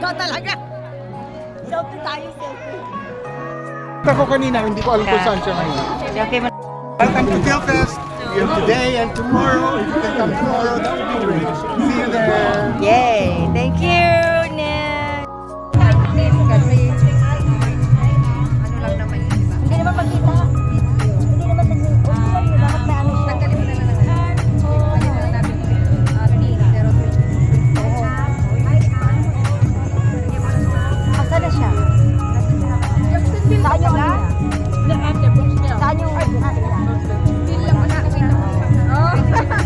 Ikaw talaga. Selfie tayo, selfie. Ako kanina, hindi ko alam kung saan siya ngayon. Okay, Welcome to Philfest. You have today and tomorrow. If you can come tomorrow, that would be great. See you there. Yay! Thank you, Nick! Ano lang naman yun, diba? Hindi naman makita. Hindi naman dapat na ano siya. Tanggalin mo na lang. Tanggalin mo na natin. Asa na siya? Saan yung ano? Saan yung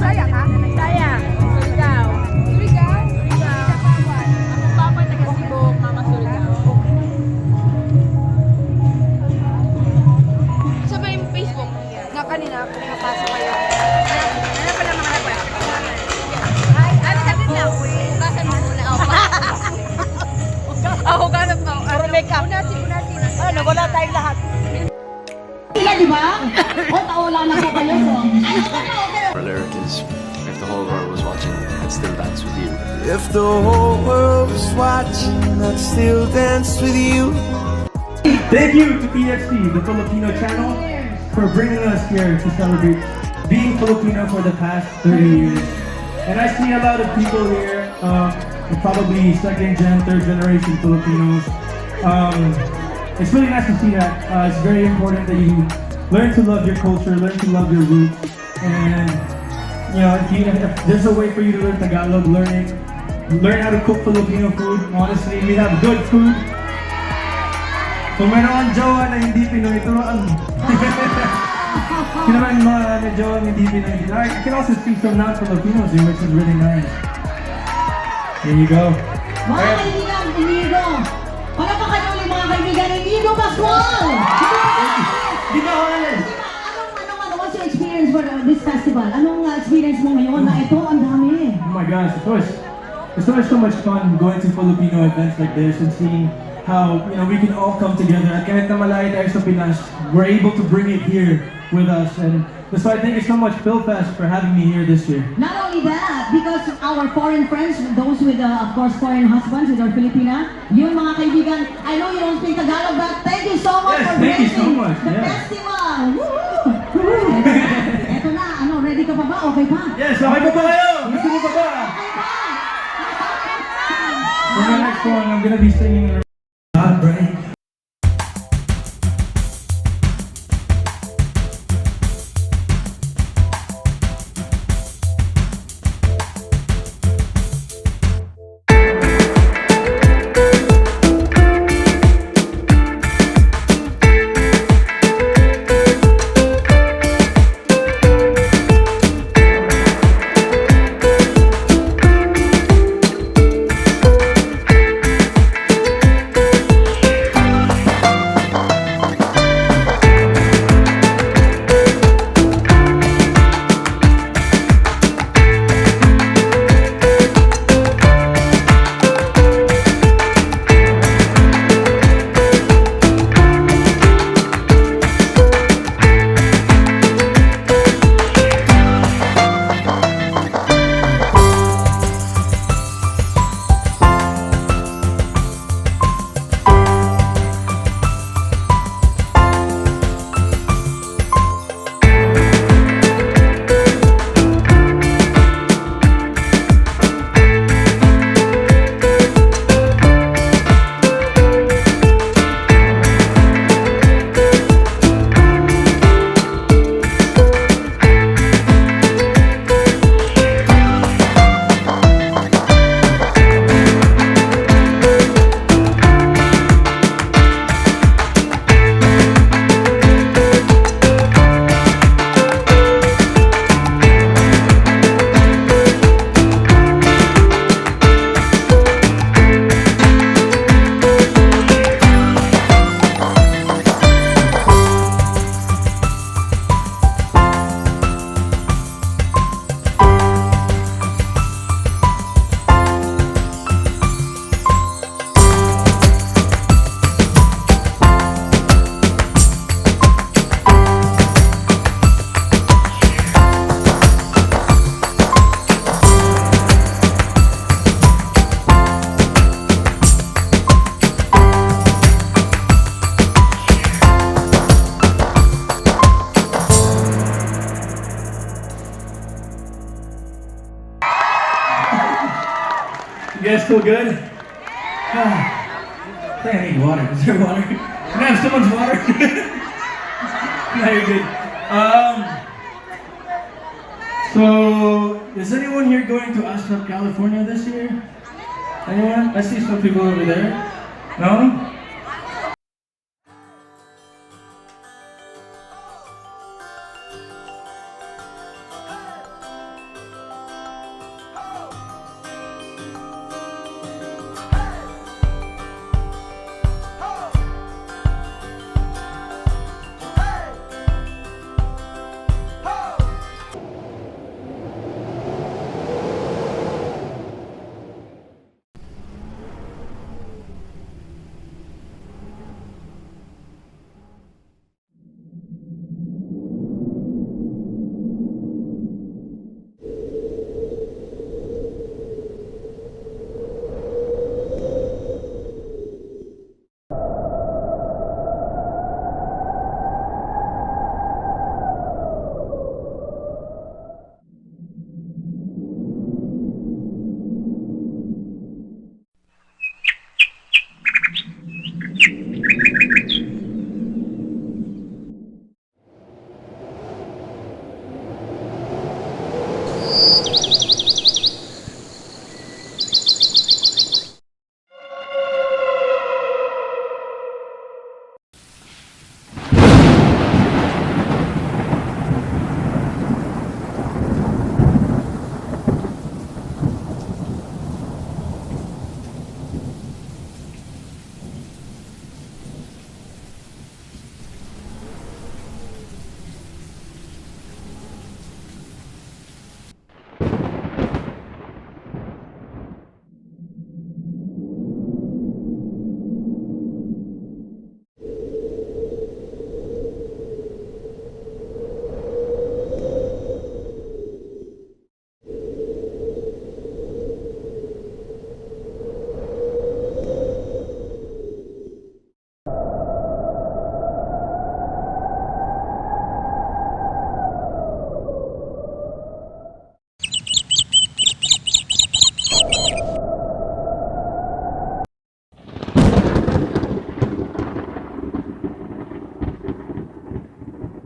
Saya ka? Saya. Surigao. Surigao? Ang papa taga Cebu, mama Surigao. Sa ba yung Facebook? Nga kanina, pinapasok kayo. Ano pala mga nagwa? Ay, ano sabi na? Hugasan mo muna ako. Hugasan mo. Puro makeup. Unasin. Ano, wala tayong lahat. Sila, di ba? O, taula na po kayo. Lyric is, if the whole world was watching, I'd still dance with you. If the whole world was watching, I'd still dance with you. Thank you to PXP, the Filipino channel, for bringing us here to celebrate being Filipino for the past 30 years. And I see a lot of people here, probably second gen, third generation Filipinos. It's really nice to see that. It's very important that you learn to love your culture, learn to love your roots. And you know, if there's a way for you to learn Tagalog, learn how to cook Filipino food. Honestly, we have good food. Kung meron kang jowa na hindi Pinoy, turuan mo. Kung naman may jowa na hindi Pinoy, I can also speak some non-Filipinos here, which is really nice. There you go. Mga kaibigan, Inigo. Palapakan ulit mga kaibigan, Inigo Pascual! Di ba, Juanes? What's your experience for this festival? Anong experience mo ngayon na ito? Ang dami. Oh my gosh, it's always so much fun going to Filipino events like this and seeing how, you know, we can all come together. At kahit na malayo tayo sa Pinas, we're able to bring it here with us. And so I thank you so much, PhilFest, for having me here this year. Not only that, because our foreign friends, those with, of course, foreign husbands with our Filipina, yun mga kaibigan, I know you don't speak Tagalog, but thank you so much for thank you so gracing much. the festival. Woo! Eto na, ano, ready ka pa ba? Okay pa? Yes, okay pa ba kayo? Gusto mo pa ba? Okay pa! For the next one, I'm gonna be singing Heartbreak. guys feel good? I think I need water. Is there water? Can I have someone's water? No, you're good. So, is anyone here going to Ashraf, California this year? Anyone? I see some people over there. No?